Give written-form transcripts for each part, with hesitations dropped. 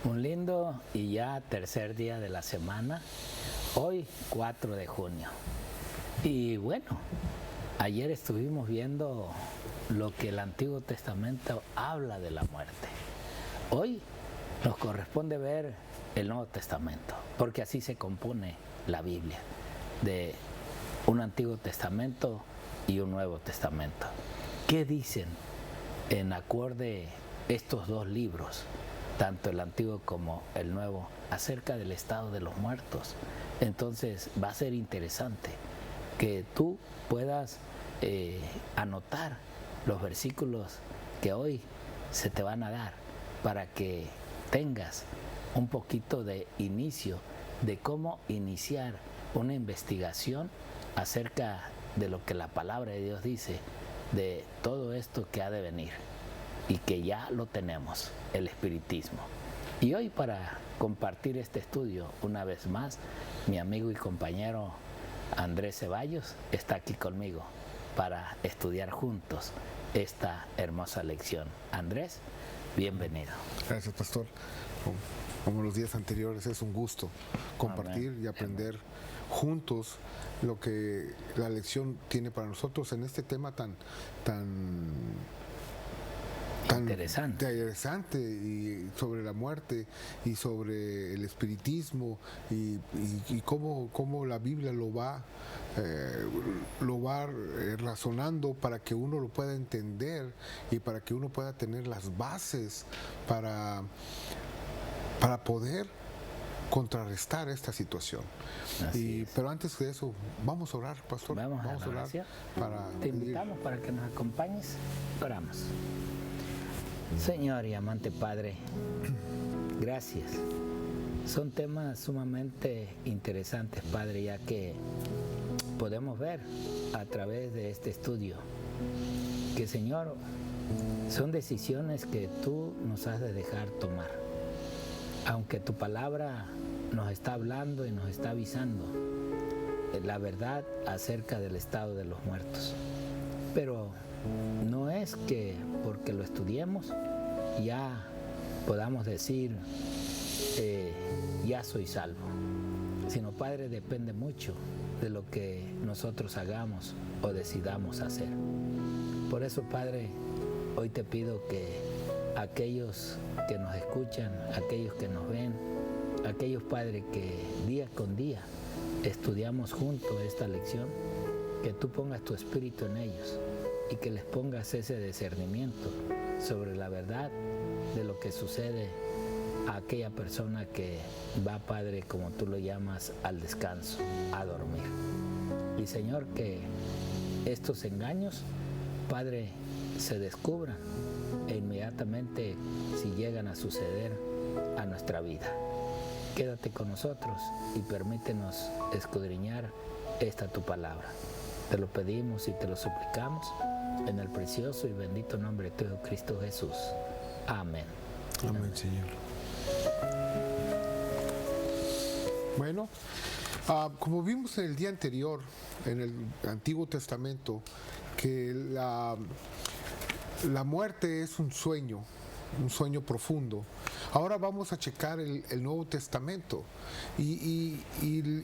Un lindo y ya tercer día de la semana, hoy 4 de junio. Y bueno, ayer estuvimos viendo lo que el Antiguo Testamento habla de la muerte. Hoy nos corresponde ver el Nuevo Testamento, porque así se compone la Biblia, de un Antiguo Testamento y un Nuevo Testamento. ¿Qué dicen en acorde estos dos libros, tanto el Antiguo como el Nuevo, acerca del estado de los muertos? Entonces va a ser interesante que tú puedas anotar los versículos que hoy se te van a dar para que tengas un poquito de inicio de cómo iniciar una investigación acerca de lo que la palabra de Dios dice, de todo esto que ha de venir y que ya lo tenemos, el espiritismo. Y hoy, para compartir este estudio una vez más, mi amigo y compañero Andrés Ceballos está aquí conmigo para estudiar juntos esta hermosa lección. Andrés, bienvenido. Gracias, pastor. Como los días anteriores, es un gusto compartir y aprender juntos lo que la lección tiene para nosotros en este tema tan interesante, y sobre la muerte y sobre el espiritismo y cómo la Biblia lo va razonando para que uno lo pueda entender y para que uno pueda tener las bases para poder contrarrestar esta situación. Pero antes de eso, vamos a orar, pastor. Vamos a orar. Te invitamos para que nos acompañes. Oramos. Señor y amante Padre, gracias. Son temas sumamente interesantes, Padre, ya que podemos ver a través de este estudio que, Señor, son decisiones que tú nos has de dejar tomar. Aunque tu palabra nos está hablando y nos está avisando la verdad acerca del estado de los muertos. Pero no es que porque lo estudiemos ya podamos decir ya soy salvo, sino, Padre, depende mucho de lo que nosotros hagamos o decidamos hacer. Por eso, Padre, hoy te pido que aquellos que nos escuchan, aquellos que nos ven, aquellos, Padre, que día con día estudiamos juntos esta lección, que tú pongas tu espíritu en ellos y que les pongas ese discernimiento sobre la verdad de lo que sucede a aquella persona que va, Padre, como tú lo llamas, al descanso, a dormir. Y, Señor, que estos engaños, Padre, se descubran e inmediatamente, si llegan a suceder, a nuestra vida. Quédate con nosotros y permítenos escudriñar esta tu palabra. Te lo pedimos y te lo suplicamos en el precioso y bendito nombre de tu Cristo Jesús. Amén. Amén, Señor. Bueno, como vimos en el día anterior, en el Antiguo Testamento, que la muerte es un sueño profundo. Ahora vamos a checar el Nuevo Testamento y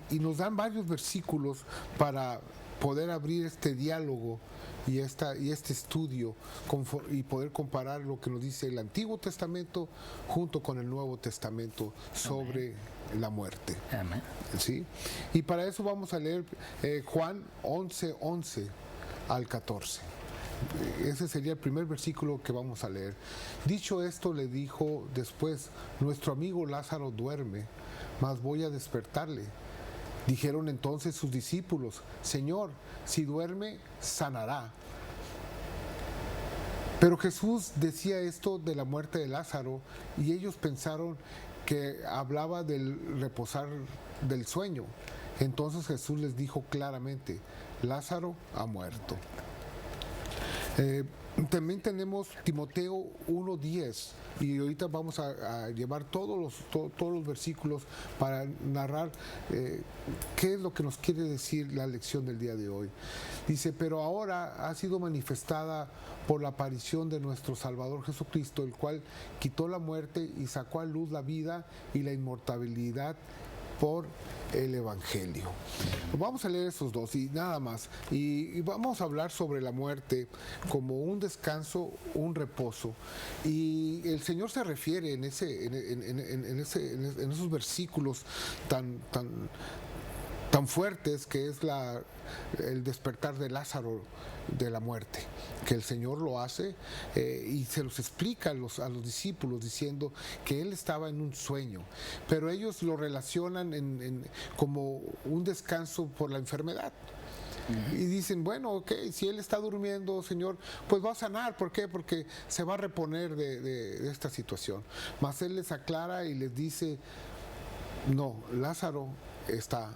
nos dan varios versículos para poder abrir este diálogo y este estudio y poder comparar lo que nos dice el Antiguo Testamento junto con el Nuevo Testamento sobre la muerte. Amén. ¿Sí? Y para eso vamos a leer Juan 11:11 al 14. Ese sería el primer versículo que vamos a leer. Dicho esto, le dijo después: nuestro amigo Lázaro duerme, mas voy a despertarle. Dijeron entonces sus discípulos: Señor, si duerme, sanará. Pero Jesús decía esto de la muerte de Lázaro, y ellos pensaron que hablaba del reposar del sueño. Entonces Jesús les dijo claramente: Lázaro ha muerto. También tenemos Timoteo 1:10 y ahorita vamos a llevar todos los versículos para narrar qué es lo que nos quiere decir la lección del día de hoy. Dice, pero ahora ha sido manifestada por la aparición de nuestro Salvador Jesucristo, el cual quitó la muerte y sacó a luz la vida y la inmortalidad por el Evangelio. Vamos a leer esos dos y nada más. Y vamos a hablar sobre la muerte como un descanso, un reposo. Y el Señor se refiere en esos versículos tan fuertes, que es el despertar de Lázaro de la muerte, que el Señor lo hace y se los explica a los discípulos diciendo que Él estaba en un sueño, pero ellos lo relacionan como un descanso por la enfermedad. Y dicen, bueno, ok, si Él está durmiendo, Señor, pues va a sanar. ¿Por qué? Porque se va a reponer de esta situación. Mas Él les aclara y les dice, no, Lázaro está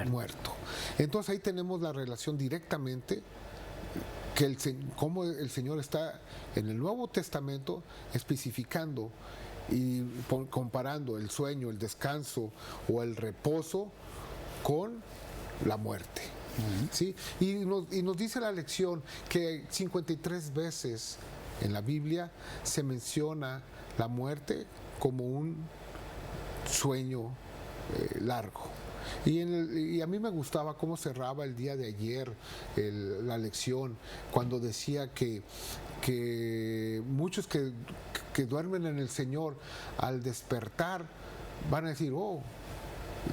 muerto. Entonces ahí tenemos la relación directamente, cómo el Señor está en el Nuevo Testamento especificando y comparando el sueño, el descanso o el reposo con la muerte. ¿Sí? Y nos dice la lección que 53 veces en la Biblia se menciona la muerte como un sueño largo. Y a mí me gustaba cómo cerraba el día de ayer la lección, cuando decía que muchos que duermen en el Señor, al despertar van a decir, oh,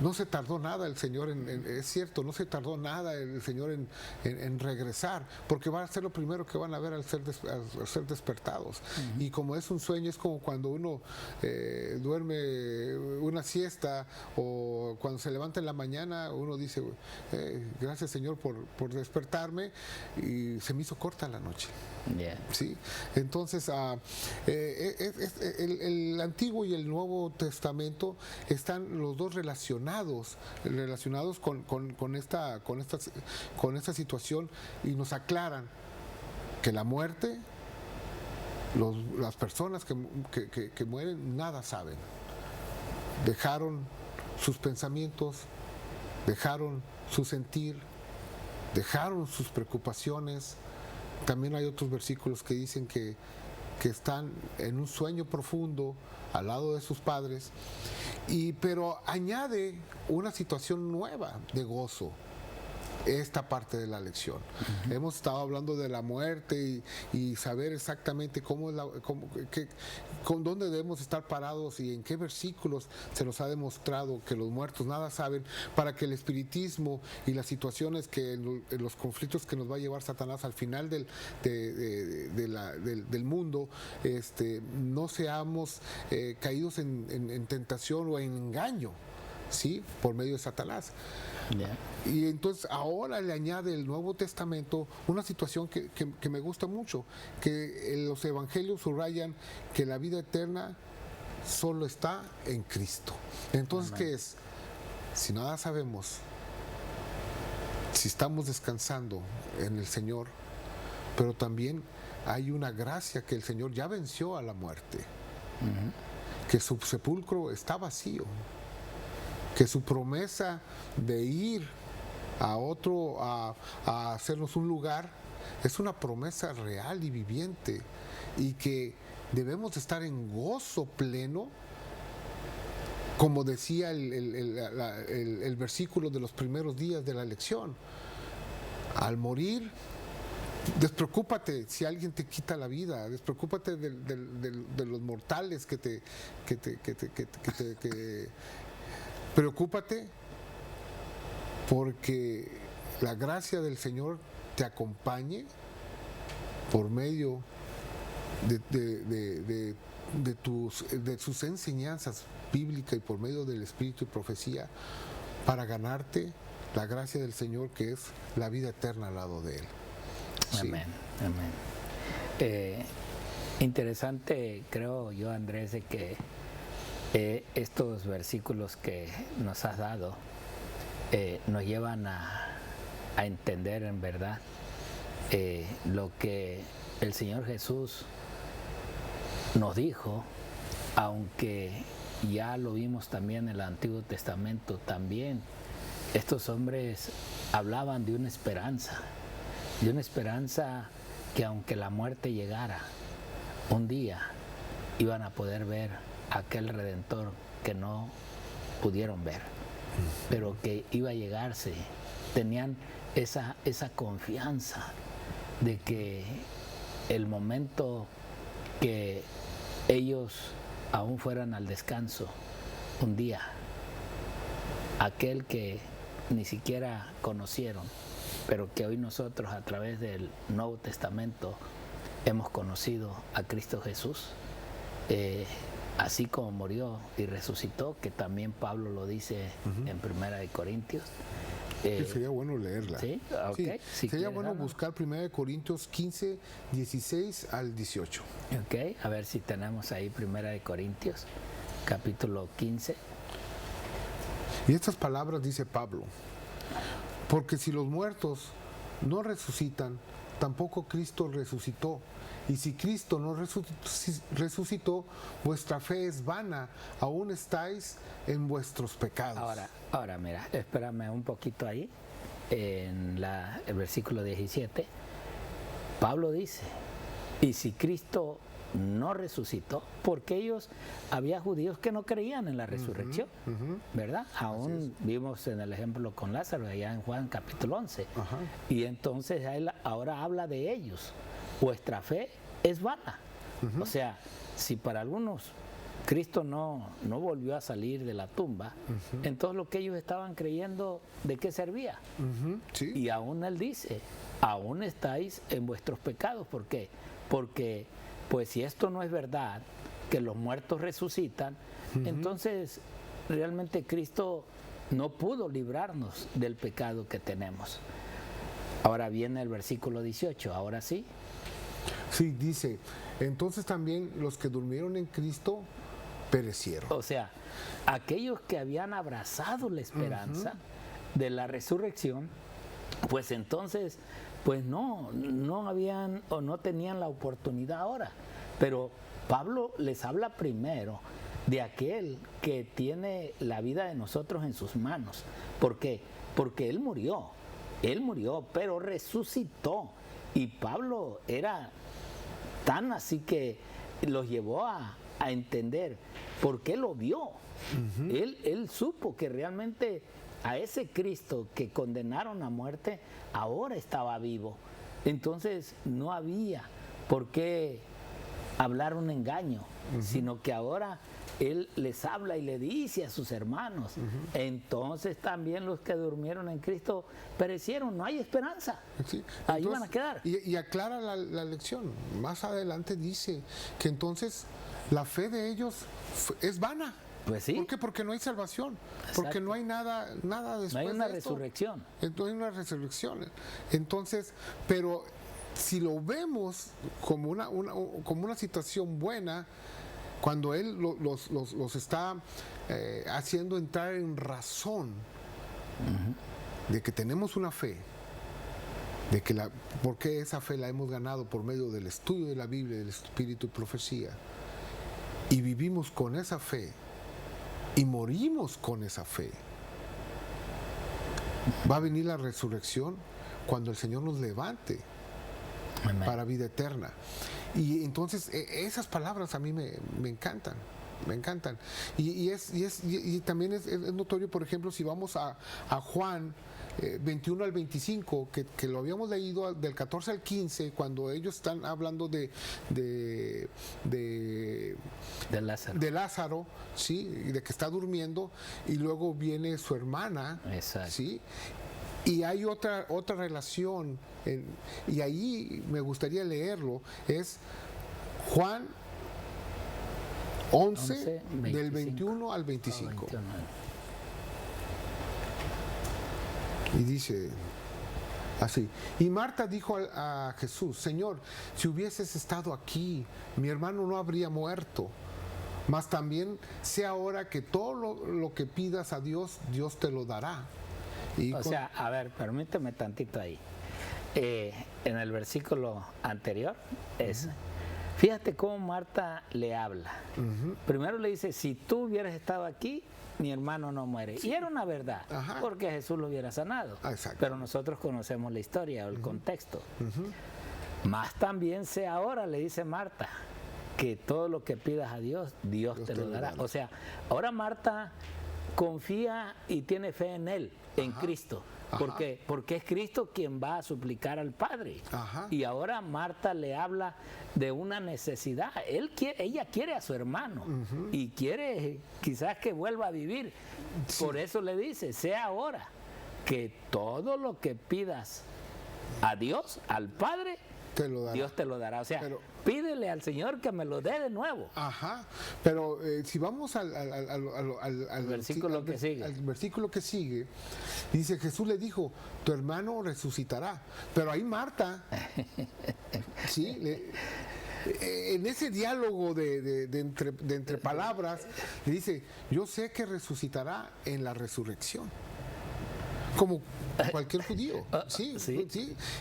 no se tardó nada el Señor es cierto, no se tardó nada el Señor en regresar, porque va a ser lo primero que van a ver al ser despertados. Y como es un sueño, es como cuando uno duerme una siesta, o cuando se levanta en la mañana, uno dice, gracias Señor por despertarme, y se me hizo corta la noche. Yeah. ¿Sí? Entonces el Antiguo y el Nuevo Testamento están los dos relacionados con esta situación, y nos aclaran que la muerte, las personas que mueren nada saben, dejaron sus pensamientos, dejaron su sentir, dejaron sus preocupaciones. También hay otros versículos que dicen que están en un sueño profundo al lado de sus padres, pero añade una situación nueva de gozo esta parte de la lección. Hemos estado hablando de la muerte y saber exactamente dónde debemos estar parados y en qué versículos se nos ha demostrado que los muertos nada saben, para que el espiritismo y las situaciones en los conflictos que nos va a llevar Satanás al final del mundo, no seamos caídos en tentación o en engaño, ¿sí? Por medio de Satanás. Yeah. Y entonces ahora le añade el Nuevo Testamento una situación que me gusta mucho, que los evangelios subrayan que la vida eterna solo está en Cristo. Entonces, Amén. ¿Qué es? Si nada sabemos, si estamos descansando en el Señor, pero también hay una gracia que el Señor ya venció a la muerte, que su sepulcro está vacío, que su promesa de ir a otro, a hacernos un lugar, es una promesa real y viviente, y que debemos estar en gozo pleno, como decía el versículo de los primeros días de la lección. Al morir, despreocúpate si alguien te quita la vida, despreocúpate de los mortales que preocúpate, porque la gracia del Señor te acompañe por medio de sus enseñanzas bíblicas y por medio del Espíritu y profecía, para ganarte la gracia del Señor, que es la vida eterna al lado de Él. Sí. Amén, amén. Interesante, creo yo, Andrés, de que estos versículos que nos has dado nos llevan a entender en verdad lo que el Señor Jesús nos dijo, aunque ya lo vimos también en el Antiguo Testamento, también estos hombres hablaban de una esperanza que aunque la muerte llegara, un día iban a poder ver a aquel Redentor que no pudieron ver, pero que iba a llegarse. Tenían esa confianza de que el momento que ellos aún fueran al descanso, un día, aquel que ni siquiera conocieron, pero que hoy nosotros a través del Nuevo Testamento hemos conocido a Cristo Jesús, así como murió y resucitó, que también Pablo lo dice en Primera de Corintios. Sería bueno leerla. ¿Sí? Okay. Sí, sería bueno buscar 1 Corintios 15, 16 al 18. Ok, a ver si tenemos ahí 1 Corintios, capítulo 15. Y estas palabras dice Pablo: porque si los muertos no resucitan, tampoco Cristo resucitó. Y si Cristo no resucitó, vuestra fe es vana, aún estáis en vuestros pecados. Ahora mira, espérame un poquito ahí, en el versículo 17, Pablo dice, y si Cristo no resucitó, porque había judíos que no creían en la resurrección, ¿verdad? Aún vimos en el ejemplo con Lázaro, allá en Juan capítulo 11. Y entonces él ahora habla de ellos. Vuestra fe es vana. O sea, si para algunos Cristo no volvió a salir de la tumba, entonces lo que ellos estaban creyendo, ¿de qué servía? Sí. Y aún él dice, aún estáis en vuestros pecados. ¿Por qué? Porque pues si esto no es verdad, que los muertos resucitan, entonces realmente Cristo no pudo librarnos del pecado que tenemos. Ahora viene el versículo 18, ahora sí. Sí, dice, entonces también los que durmieron en Cristo perecieron. O sea, aquellos que habían abrazado la esperanza de la resurrección, pues entonces, pues no habían o no tenían la oportunidad ahora. Pero Pablo les habla primero de aquel que tiene la vida de nosotros en sus manos. ¿Por qué? Porque Él murió, pero resucitó. Y Pablo era tan así que los llevó a entender por qué lo vio. Él supo que realmente a ese Cristo que condenaron a muerte ahora estaba vivo. Entonces no había por qué hablar un engaño, sino que ahora Él les habla y le dice a sus hermanos, entonces también los que durmieron en Cristo perecieron, no hay esperanza. Sí. Ahí van a quedar. Y aclara la lección. Más adelante dice que entonces la fe de ellos es vana. Pues sí. ¿Por qué? Porque no hay salvación. Exacto. Porque no hay nada después. No hay una de esto. resurrección. No hay una resurrección. Entonces, pero si lo vemos como una situación buena, cuando Él los está haciendo entrar en razón de que tenemos una fe, de que porque esa fe la hemos ganado por medio del estudio de la Biblia, del Espíritu y profecía, y vivimos con esa fe y morimos con esa fe, va a venir la resurrección cuando el Señor nos levante. Amén. Para vida eterna. Y entonces esas palabras a mí me encantan. Me encantan. Y también es notorio, por ejemplo, si vamos a Juan 21 al 25, que lo habíamos leído del 14 al 15, cuando ellos están hablando de Lázaro, ¿sí? De que está durmiendo, y luego viene su hermana. Exacto. ¿Sí? Y hay otra relación, y ahí me gustaría leerlo, es Juan 11 del 21 al 25. Y dice así: y Marta dijo a Jesús, Señor, si hubieses estado aquí, mi hermano no habría muerto. Mas también sé ahora que todo lo que pidas a Dios, Dios te lo dará. O sea, a ver, permíteme tantito ahí. en el versículo anterior es, fíjate cómo Marta le habla. Primero le dice, si tú hubieras estado aquí, mi hermano no muere. Y era una verdad, porque Jesús lo hubiera sanado. Pero nosotros conocemos la historia o el contexto. Más también sé ahora, le dice Marta, que todo lo que pidas a Dios, Dios te lo dará. O sea, ahora Marta confía y tiene fe en Él, en Cristo. Porque es Cristo quien va a suplicar al Padre. Y ahora Marta le habla de una necesidad. Ella quiere a su hermano y quiere quizás que vuelva a vivir. Por eso le dice, sea ahora que todo lo que pidas a Dios, al Padre, Dios te lo dará. O sea, pídele al Señor que me lo dé de nuevo. Pero si vamos al versículo que sigue. Al versículo que sigue, dice, Jesús le dijo, tu hermano resucitará. Pero ahí Marta, ¿sí? En ese diálogo de entre palabras, le dice, yo sé que resucitará en la resurrección. Como cualquier judío, ¿sí?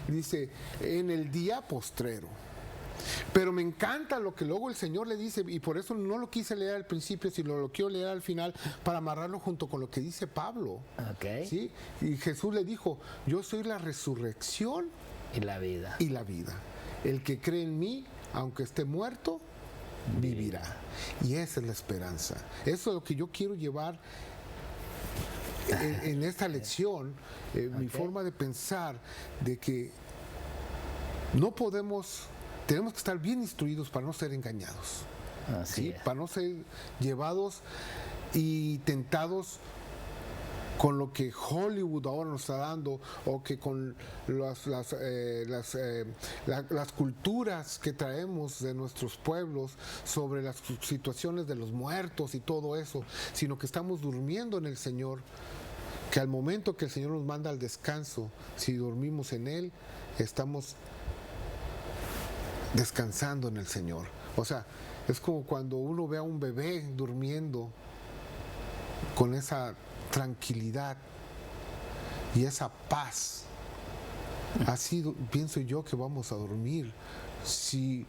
Dice, en el día postrero. Pero me encanta lo que luego el Señor le dice, y por eso no lo quise leer al principio, sino lo quiero leer al final para amarrarlo junto con lo que dice Pablo. ¿Sí? Y Jesús le dijo, yo soy la resurrección y la vida. El que cree en mí, aunque esté muerto, vivirá. Y esa es la esperanza. Eso es lo que yo quiero llevar en esta lección, mi forma de pensar, de que tenemos que estar bien instruidos para no ser engañados, para no ser llevados y tentados con lo que Hollywood ahora nos está dando, o que con las culturas que traemos de nuestros pueblos sobre las situaciones de los muertos y todo eso, sino que estamos durmiendo en el Señor, que al momento que el Señor nos manda al descanso, si dormimos en Él, estamos descansando en el Señor. O sea, es como cuando uno ve a un bebé durmiendo con esa tranquilidad y esa paz. Así pienso yo que vamos a dormir si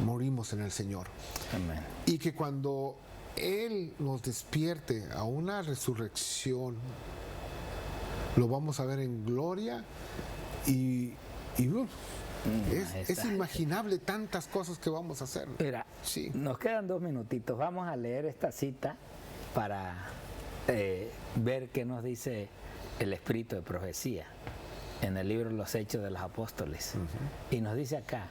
morimos en el Señor. Amén. Y que cuando Él nos despierte a una resurrección, lo vamos a ver en gloria y es inimaginable tantas cosas que vamos a hacer. Mira, nos quedan 2 minutitos. Vamos a leer esta cita para ver qué nos dice el espíritu de profecía en el libro Los Hechos de los Apóstoles. Y nos dice acá,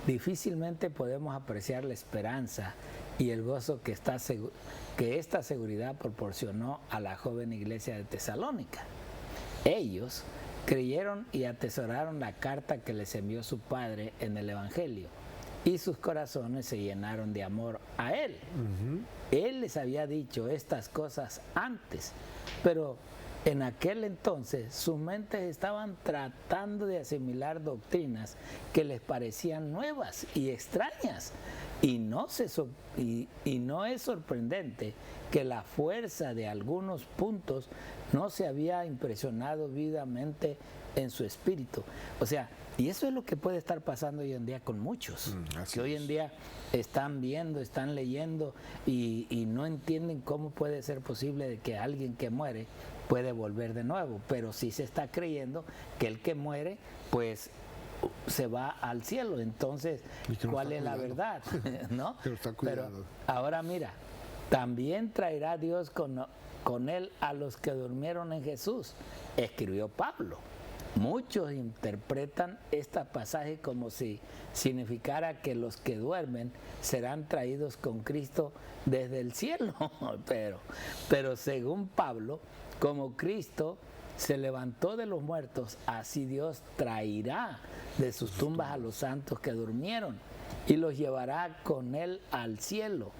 difícilmente podemos apreciar la esperanza y el gozo que esta seguridad proporcionó a la joven iglesia de Tesalónica. Ellos creyeron y atesoraron la carta que les envió su padre en el Evangelio, y sus corazones se llenaron de amor a Él. Él les había dicho estas cosas antes, pero en aquel entonces sus mentes estaban tratando de asimilar doctrinas que les parecían nuevas y extrañas. Y no es sorprendente que la fuerza de algunos puntos no se había impresionado vivamente en su espíritu. O sea, y eso es lo que puede estar pasando hoy en día con muchos, que hoy en día están viendo, están leyendo y no entienden cómo puede ser posible de que alguien que muere puede volver de nuevo, pero sí se está creyendo que el que muere, pues se va al cielo. Entonces, ¿cuál es la verdad? ¿No? Pero ahora mira, también traerá Dios con Él a los que durmieron en Jesús, escribió Pablo. Muchos interpretan este pasaje como si significara que los que duermen serán traídos con Cristo desde el cielo. Pero según Pablo, como Cristo se levantó de los muertos, así Dios traerá de sus tumbas a los santos que durmieron y los llevará con Él al cielo.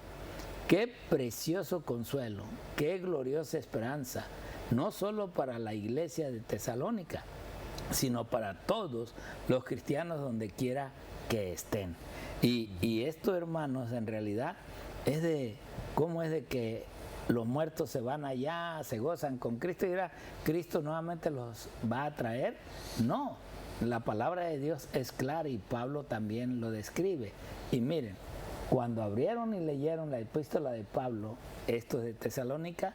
Qué precioso consuelo, qué gloriosa esperanza, no solo para la iglesia de Tesalónica, sino para todos los cristianos donde quiera que estén. Y esto, hermanos, en realidad es de cómo es de que los muertos se van allá, se gozan con Cristo y ahora Cristo nuevamente los va a traer. No, La palabra de Dios es clara y Pablo también lo describe. Y miren, cuando abrieron y leyeron la epístola de Pablo, estos de Tesalónica,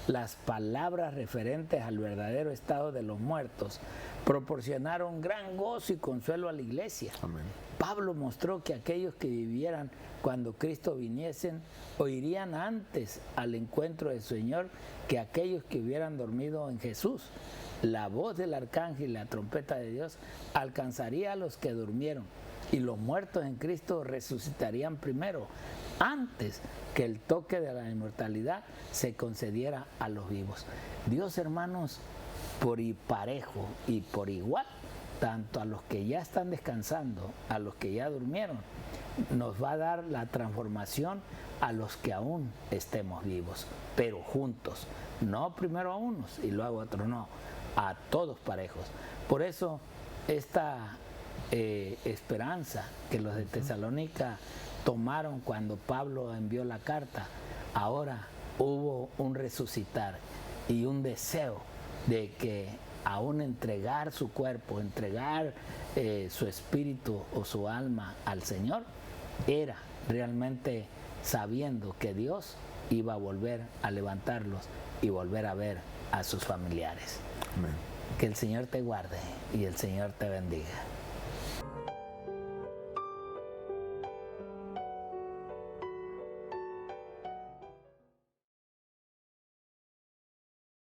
las palabras referentes al verdadero estado de los muertos proporcionaron gran gozo y consuelo a la iglesia. Amén. Pablo mostró que aquellos que vivieran cuando Cristo viniesen oirían antes al encuentro del Señor que aquellos que hubieran dormido en Jesús. La voz del arcángel y la trompeta de Dios alcanzaría a los que durmieron, y los muertos en Cristo resucitarían primero, antes que el toque de la inmortalidad se concediera a los vivos. Dios, hermanos, por parejo y por igual, tanto a los que ya están descansando, a los que ya durmieron, nos va a dar la transformación a los que aún estemos vivos, pero juntos, no primero a unos y luego a otros, no, a todos parejos. Por eso esta esperanza que los de Tesalónica tomaron cuando Pablo envió la carta, ahora hubo un resucitar y un deseo de que aún entregar su cuerpo, entregar su espíritu o su alma al Señor, era realmente sabiendo que Dios iba a volver a levantarlos y volver a ver a sus familiares. Amén. Que el Señor te guarde y el Señor te bendiga.